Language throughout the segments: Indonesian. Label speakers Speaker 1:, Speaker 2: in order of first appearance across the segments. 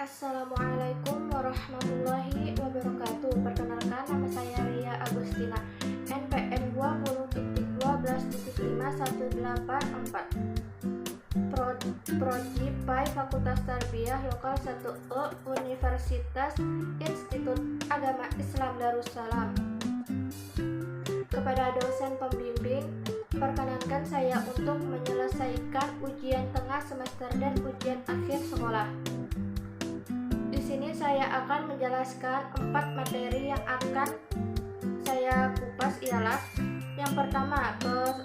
Speaker 1: Assalamualaikum warahmatullahi wabarakatuh. Perkenalkan, nama saya Ria Agustina, NPM 20.12.51844, Prodi PAI Fakultas Tarbiyah Lokal 1E, Universitas Institut Agama Islam Darussalam. Kepada dosen pembimbing, perkenankan saya untuk menyelesaikan ujian tengah semester dan ujian akhir sekolah. Di sini saya akan menjelaskan 4 materi yang akan saya kupas, ialah yang pertama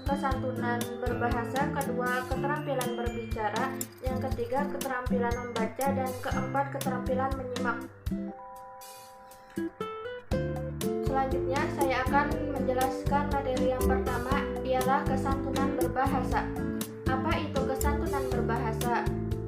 Speaker 1: kesantunan berbahasa, kedua keterampilan berbicara, yang ketiga keterampilan membaca, dan keempat keterampilan menyimak. Selanjutnya saya akan menjelaskan materi yang pertama, ialah kesantunan berbahasa. Apa itu kesantunan berbahasa?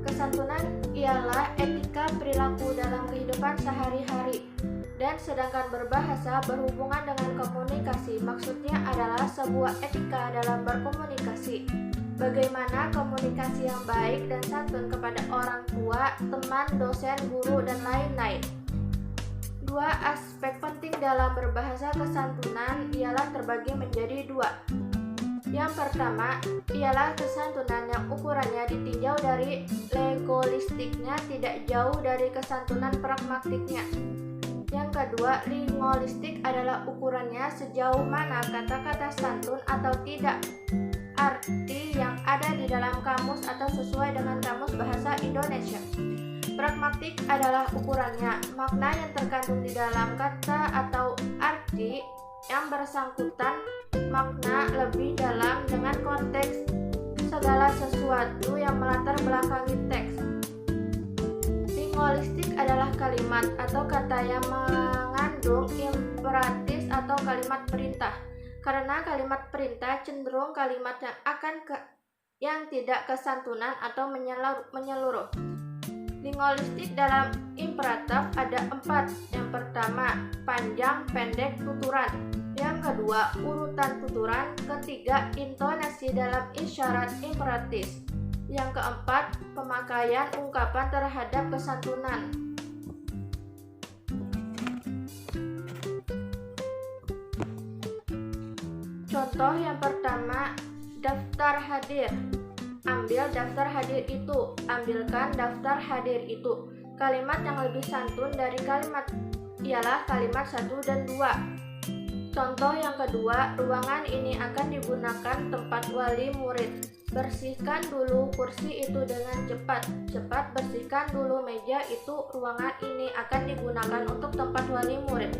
Speaker 1: Kesantunan ialah etika perilaku dalam kehidupan sehari-hari, dan sedangkan berbahasa berhubungan dengan komunikasi. Maksudnya adalah sebuah etika dalam berkomunikasi. Bagaimana komunikasi yang baik dan santun kepada orang tua, teman, dosen, guru, dan lain-lain. Dua aspek penting dalam berbahasa kesantunan ialah terbagi menjadi dua. Yang pertama ialah kesantunan yang ukurannya ditinjau dari legolistiknya tidak jauh dari kesantunan pragmatiknya. Yang kedua, linguistik adalah ukurannya sejauh mana kata-kata santun atau tidak arti yang ada di dalam kamus atau sesuai dengan kamus bahasa Indonesia. Pragmatik adalah ukurannya makna yang terkandung di dalam kata atau arti yang bersangkutan makna lebih dalam dengan konteks segala sesuatu yang melatar belakangi teks. Linguistik adalah kalimat atau kata yang mengandung imperatif atau kalimat perintah. Karena kalimat perintah cenderung kalimat yang tidak kesantunan atau menyeluruh. Linguistik dalam imperatif ada 4. Yang pertama, panjang, pendek, tuturan. Yang kedua, urutan tuturan. Ketiga, intonasi dalam isyarat imperatif. Yang keempat, pemakaian ungkapan terhadap kesantunan. Contoh yang pertama, daftar hadir. Ambil daftar hadir itu. Ambilkan daftar hadir itu. Kalimat yang lebih santun dari kalimat ialah kalimat 1 dan 2. Contoh yang kedua, ruangan ini akan digunakan tempat wali murid. Bersihkan dulu kursi itu dengan cepat. Cepat bersihkan dulu meja itu. Ruangan ini akan digunakan untuk tempat wali murid.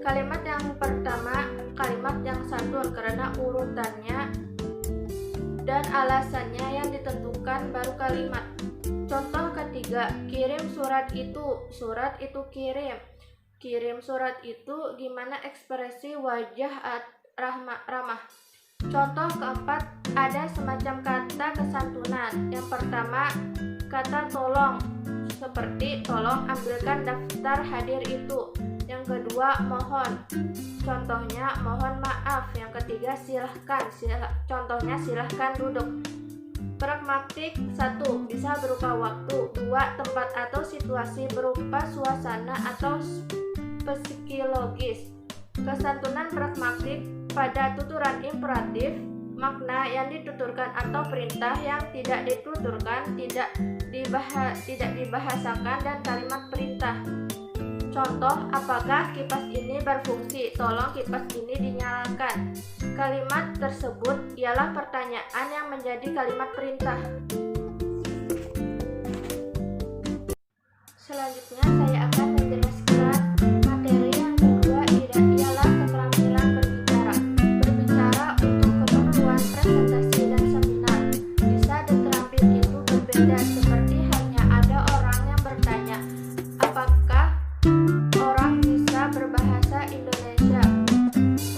Speaker 1: Kalimat yang pertama, kalimat yang santun karena urutannya dan alasannya yang ditentukan baru kalimat. Contoh ketiga, kirim surat itu. Surat itu kirim. Kirim surat itu gimana ekspresi wajah ramah. Contoh keempat, ada semacam kata kesantunan. Yang pertama, kata tolong, seperti tolong ambilkan daftar hadir itu. Yang kedua, mohon. Contohnya mohon maaf. Yang ketiga, silahkan. Contohnya silahkan duduk. Pragmatik 1. Bisa berupa waktu. 2. Tempat atau situasi berupa suasana atau psikologis. Kesantunan pragmatik pada tuturan imperatif, makna yang dituturkan atau perintah yang tidak dituturkan, tidak dibahasakan, dan kalimat perintah. Contoh, apakah kipas ini berfungsi? Tolong kipas ini dinyalakan. Kalimat tersebut ialah pertanyaan yang menjadi kalimat perintah. Selanjutnya saya akan menjelaskan materi yang kedua, ialah keterampilan berbicara. Berbicara untuk keperluan presentasi dan seminar. Bisa terampil itu berbeda, seperti halnya ada orang yang bertanya, apakah orang bisa berbahasa Indonesia?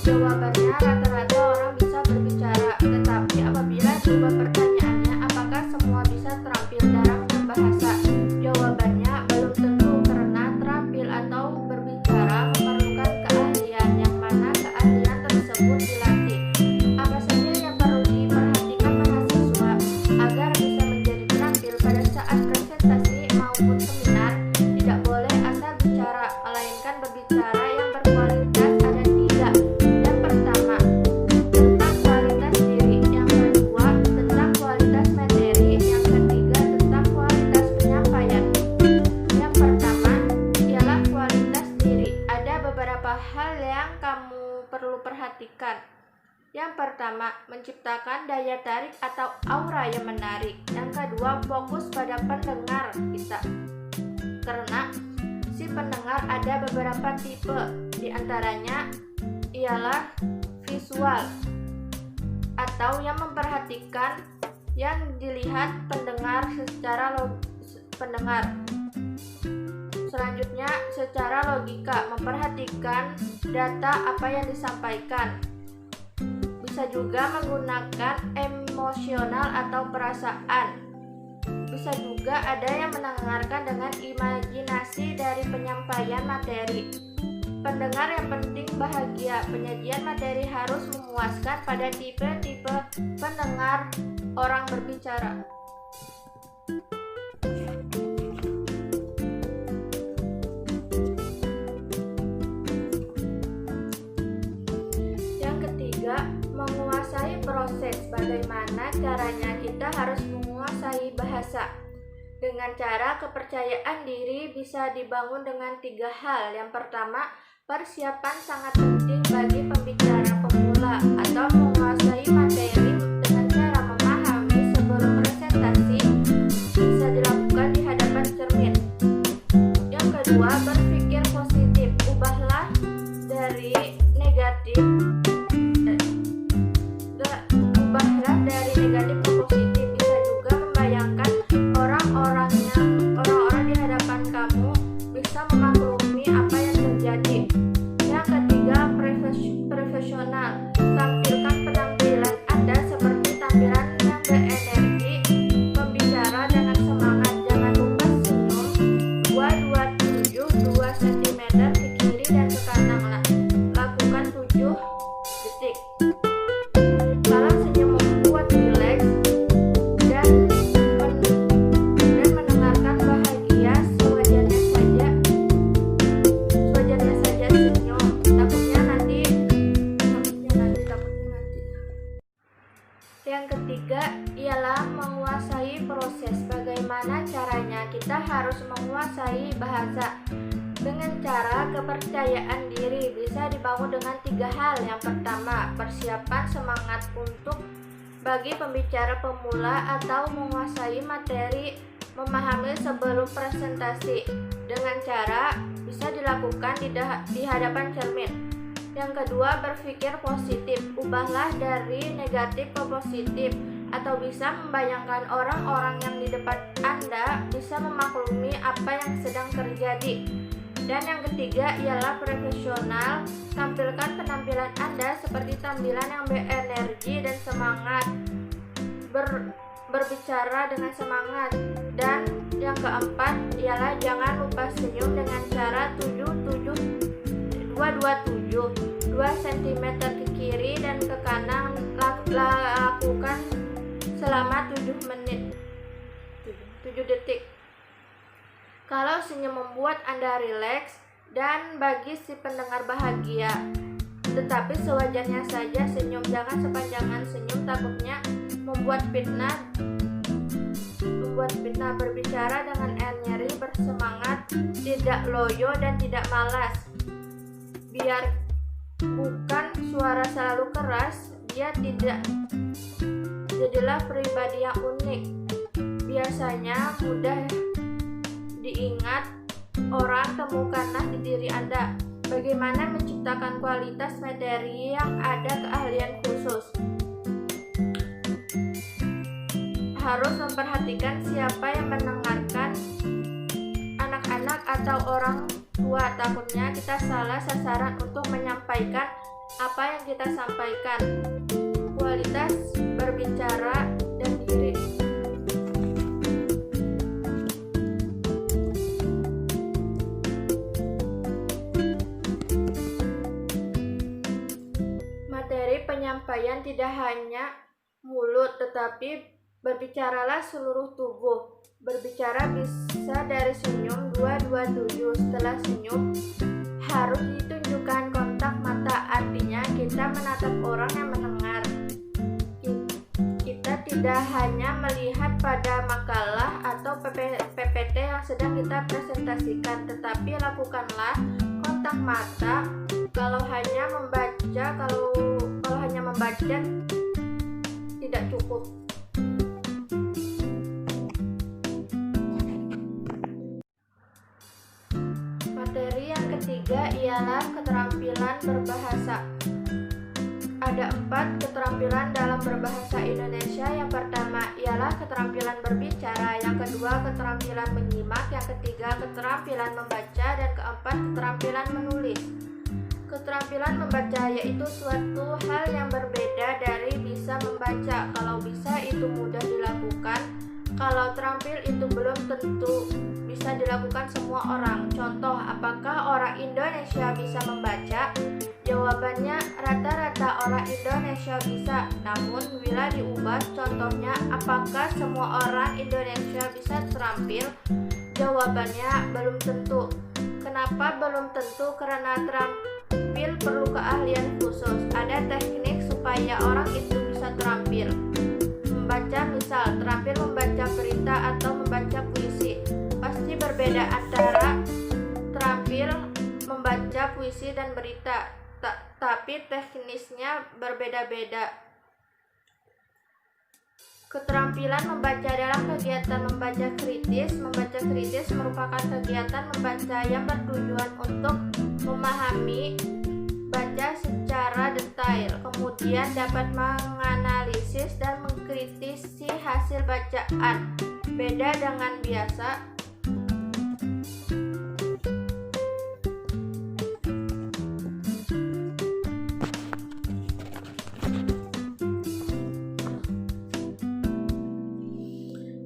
Speaker 1: Jawabannya rata-rata orang bisa berbicara, tetapi apabila coba pertanyaannya apakah semua bisa terampil dalam berbahasa? Jawabannya belum tentu, karena terampil atau berbicara memerlukan keahlian, yang mana keahlian tersebut dilatih. Apa saja yang perlu diperhatikan mahasiswa agar bisa menjadi terampil pada saat presentasi maupun seminar? pertama, menciptakan daya tarik atau aura yang menarik. Yang kedua, fokus pada pendengar kita. Karena si pendengar ada beberapa tipe, di antaranya ialah visual atau yang memperhatikan yang dilihat pendengar secara pendengar. Selanjutnya, secara logika, memperhatikan data apa yang disampaikan. Bisa juga menggunakan emosional atau perasaan. Bisa juga ada yang mendengarkan dengan imajinasi dari penyampaian materi. Pendengar yang penting bahagia. Penyajian materi harus memuaskan pada tipe-tipe pendengar orang berbicara. Menguasai proses. Bagaimana caranya? Kita harus menguasai bahasa. Dengan cara kepercayaan diri bisa dibangun dengan 3 hal. Yang pertama, persiapan sangat penting bagi pembicara pemula atau menguasai materi dengan cara memahami sebelum presentasi bisa dilakukan di hadapan cermin. Yang kedua, berpikir positif. Ubahlah dari negatif ke positif. Bisa juga membayangkan orang-orang di hadapan kamu bisa memaklumi apa yang terjadi. Yang ketiga, profesional. Tampilkan penampilan Anda seperti tampilan yang berenergi, membicara dengan semangat. Jangan lupa senyum 227 2 cm ke kiri dan ke kanan. Lakukan 7 detik. Kalau senyum membuat rileks dan mendengarkan bahagia, sewajarnya saja senyum. Takutnya nanti. Yang ketiga ialah menguasai proses. Bagaimana caranya? Kita harus menguasai bahasa dengan cara kepercayaan diri. Bisa dibangun dengan 3 hal. Yang pertama, persiapan semangat untuk bagi pembicara pemula atau menguasai materi, memahami sebelum presentasi dengan cara bisa dilakukan di hadapan cermin. Yang kedua, berpikir positif. Ubahlah dari negatif ke positif atau bisa membayangkan orang-orang yang di depan Anda bisa memaklumi apa yang sedang terjadi. Dan yang ketiga ialah profesional. Tampilkan penampilan Anda seperti tampilan yang berenergi dan semangat. Berbicara dengan semangat. Dan yang keempat ialah jangan lupa senyum dengan cara 227 2 cm ke kiri dan ke kanan. Lakukan selama 7 detik. Kalau senyum membuat Anda rileks dan bagi si pendengar bahagia, tetapi sewajarnya saja senyum. Jangan sepanjangan senyum, takutnya membuat fitnah. Berbicara dengan nyeri, bersemangat, tidak loyo dan tidak malas. Biar bukan suara selalu keras, dia tidak. Jadilah pribadi yang unik. Biasanya mudah diingat orang, temukanlah di diri Anda. Bagaimana menciptakan kualitas materi yang ada keahlian khusus. Harus memperhatikan siapa yang mendengarkan, anak-anak atau orang tua. Takutnya kita salah sasaran untuk menyampaikan apa yang kita sampaikan. Kualitas berbicara dan diri. Materi penyampaian tidak hanya mulut, tetapi berbicaralah seluruh tubuh. Berbicara bisa dari senyum 227. Setelah senyum harus ditunjukkan kontak mata. Artinya kita menatap orang yang mendengar. Kita tidak hanya melihat pada makalah atau PPT yang sedang kita presentasikan, tetapi lakukanlah kontak mata. Kalau hanya membaca tidak cukup. Materi yang ketiga ialah keterampilan berbahasa. Ada 4 keterampilan dalam berbahasa Indonesia. Yang pertama ialah keterampilan berbicara, yang kedua keterampilan menyimak, yang ketiga keterampilan membaca, dan keempat keterampilan menulis. Keterampilan membaca yaitu suatu hal yang berbeda dari bisa membaca. Kalau bisa itu mudah dilakukan, kalau terampil itu belum tentu bisa dilakukan semua orang. Contoh, apakah orang Indonesia bisa membaca? Jawabannya rata-rata orang Indonesia bisa. Namun bila diubah contohnya, apakah semua orang Indonesia bisa terampil? Jawabannya belum tentu. Kenapa belum tentu? Karena terampil perlu keahlian khusus. Ada teknik supaya orang itu bisa terampil. Membaca, misal terampil membaca berita atau membaca puisi. Pasti berbeda antara terampil membaca puisi dan berita, tapi teknisnya berbeda-beda. Keterampilan membaca dalam kegiatan membaca kritis. Membaca kritis merupakan kegiatan membaca yang bertujuan untuk memahami baca secara detail, kemudian dapat menganalisis dan mengkritisi hasil bacaan. Beda dengan biasa.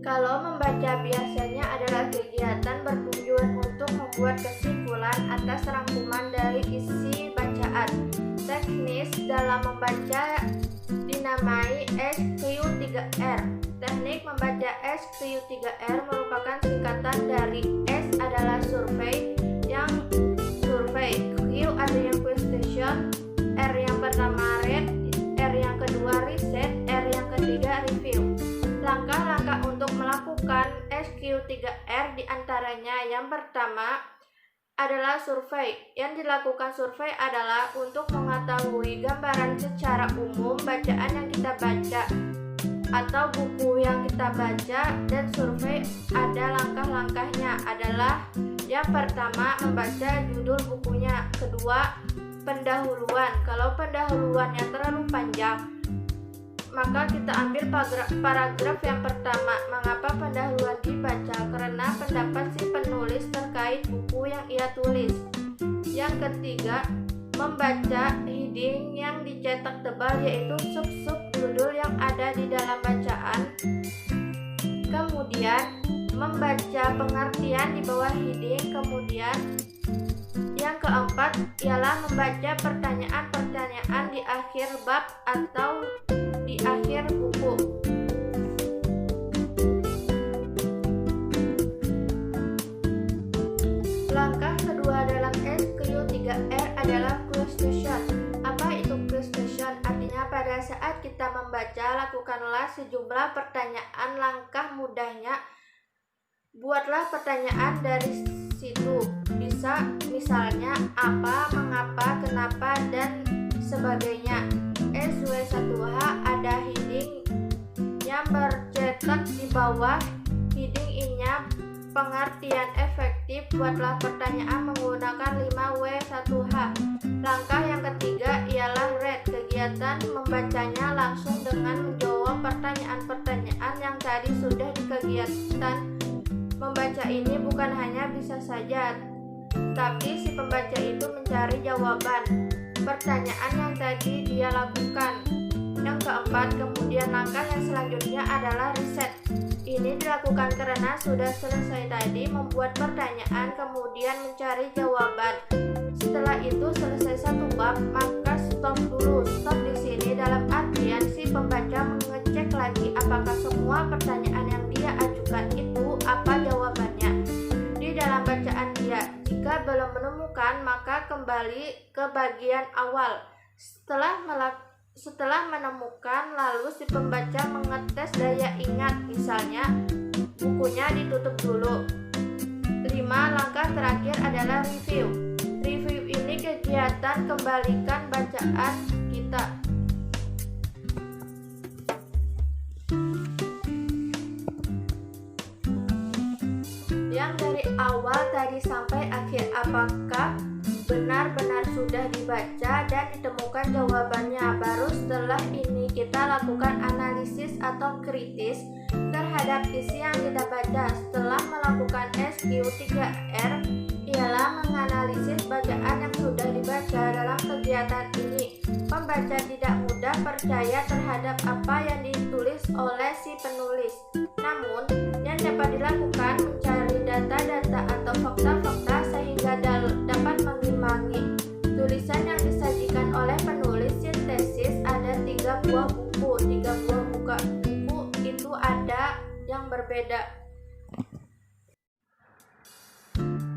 Speaker 1: Kalau membaca biasanya adalah kegiatan bertujuan untuk membuat kesimpulan atas rangkuman dari isi bacaan. Teknis dalam membaca dinamai SQ3R. Teknik membaca SQ3R merupakan singkatan dari S adalah survei, yang survei, Q artinya question, R yang pertama read, R yang kedua riset, R yang ketiga review. Langkah-langkah untuk melakukan SQ3R diantaranya yang pertama adalah survei. Yang dilakukan survei adalah untuk mengetahui gambaran secara umum bacaan yang kita baca atau buku yang kita baca, dan survei ada langkah-langkahnya adalah yang pertama membaca judul bukunya, kedua pendahuluan. Kalau pendahuluannya terlalu panjang, maka kita ambil paragraf yang pertama. Mengapa pendahuluan dibaca? Karena pendapat si penulis terkait buku yang ia tulis. Yang ketiga, membaca heading yang dicetak tebal, yaitu sub-sub judul yang ada di dalam bacaan. Kemudian membaca pengertian di bawah heading. Kemudian yang keempat ialah membaca pertanyaan-pertanyaan di akhir bab atau di akhir buku. Langkah kedua dalam SQ3R adalah question. Apa itu question? Artinya pada saat kita membaca, lakukanlah sejumlah pertanyaan. Langkah mudahnya, buatlah pertanyaan dari situ. Bisa misalnya apa, mengapa, kenapa, dan sebagainya. SW1H ada heading yang bercetak di bawah. Heading ini pengertian efektif. Buatlah pertanyaan menggunakan 5W1H. Langkah yang ketiga ialah read. Kegiatan membacanya langsung dengan menjawab pertanyaan-pertanyaan yang tadi sudah di kegiatan membaca ini. Bukan hanya bisa saja, tapi si pembaca itu mencari jawaban pertanyaan yang tadi dia lakukan. Yang keempat, kemudian langkah yang selanjutnya adalah riset. Ini dilakukan karena sudah selesai tadi membuat pertanyaan, kemudian mencari jawaban. Setelah itu selesai satu bab, maka stop dulu. Stop di sini dalam artian si pembaca mengecek lagi apakah semua pertanyaan yang dia ajukan itu apa jawabannya di dalam bacaan dia. Jika belum menemukan, maka kembali ke bagian awal. Setelah menemukan, lalu si pembaca mengetes daya ingat. Misalnya, bukunya ditutup dulu. 5. Langkah terakhir adalah review. Review ini kegiatan kembalikan bacaan kita. Yang dari awal tadi sampai akhir, apakah benar-benar sudah dibaca dan ditemukan jawabannya? Baru setelah ini kita lakukan analisis atau kritis terhadap isi yang kita baca. Setelah melakukan SQ3R ialah menganalisis bacaan yang sudah dibaca. Dalam kegiatan ini, pembaca tidak mudah percaya terhadap apa yang ditulis oleh si penulis. Namun, yang dapat dilakukan mencari data-data atau fakta-fakta sehingga dapat mengimbangi tulisan yang disajikan oleh penulis. Sintesis ada 3 buah buku. 3 buah buku itu ada yang berbeda.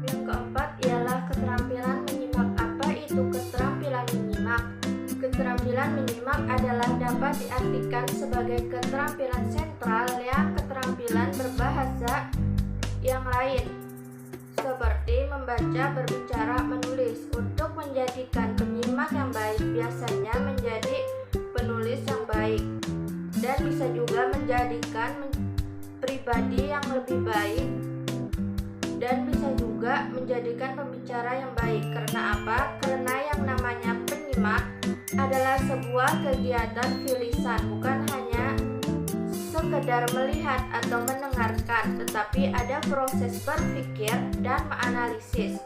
Speaker 1: Yang keempat ialah keterampilan menyimak. Apa itu keterampilan menyimak? Keterampilan menyimak adalah dapat diartikan sebagai keterampilan sentral yang keterampilan berbahasa yang lain, seperti membaca, berbicara, menulis. Untuk menjadikan penyimak yang baik, biasanya menjadi penulis yang baik, dan bisa juga menjadikan pribadi yang lebih baik, dan bisa juga menjadikan pembicara yang baik. Karena apa? Karena yang namanya penyimak adalah sebuah kegiatan tulisan, bukan hanya sekedar melihat atau mendengarkan, tetapi ada proses berpikir dan menganalisis.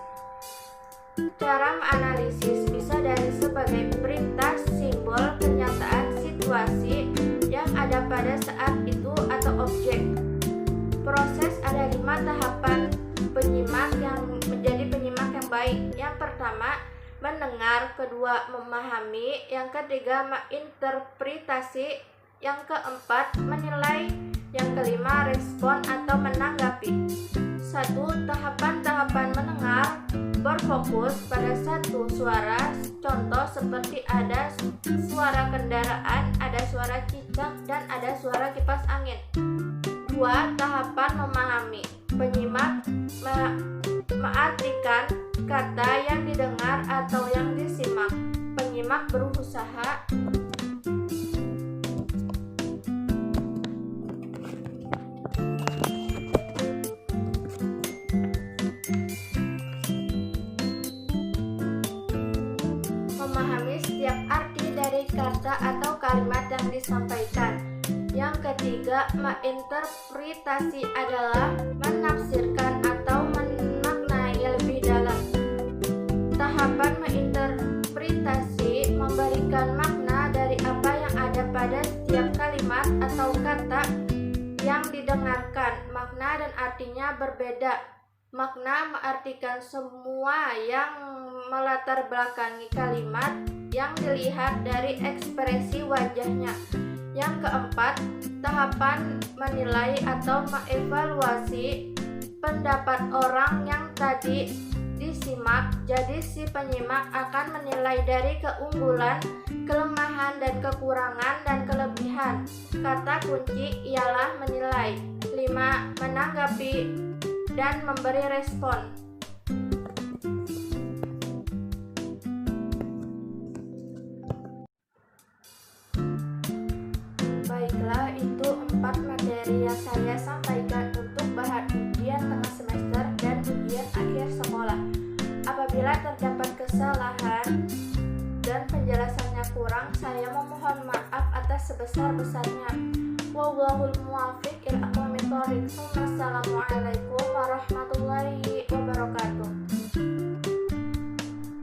Speaker 1: Cara menganalisis bisa dari sebagai perintah, simbol, kenyataan, situasi yang ada pada saat itu atau objek. Proses ada 5 tahapan penyimak yang menjadi penyimak yang baik. Yang pertama, mendengar. Kedua, memahami. Yang ketiga, menginterpretasi. Yang keempat, menilai. Yang kelima, respon atau menanggapi. 1. Tahapan-tahapan mendengar berfokus pada satu suara. Contoh seperti ada suara kendaraan, ada suara cicak, dan ada suara kipas angin. 2. Tahapan memahami. Penyimak mengartikan kata yang didengar atau yang disimak. Penyimak berusaha memahami setiap arti dari kata atau kalimat yang disampaikan. Yang ketiga, menginterpretasi adalah menafsirkan atau memaknai lebih dalam. Tahapan menginterpretasi memberikan makna dari apa yang ada pada setiap kalimat atau kata yang didengarkan. Makna dan artinya berbeda. Makna mengartikan semua yang melatar belakangi kalimat yang dilihat dari ekspresi wajahnya. Yang keempat, tahapan menilai atau mengevaluasi pendapat orang yang tadi disimak. Jadi si penyimak akan menilai dari keunggulan, kelemahan, dan kekurangan dan kelebihan. Kata kunci ialah menilai. 5. Menanggapi dan memberi respon. Baiklah, itu 4 materi yang saya sampaikan untuk bahan ujian tengah semester dan ujian akhir sekolah. Apabila terdapat kesalahan dan penjelasannya kurang, saya memohon maaf atas sebesar-besarnya. Wallahul muwaffiq ila aqwamit thoriq. Wassalamualaikum warahmatullahi wabarakatuh.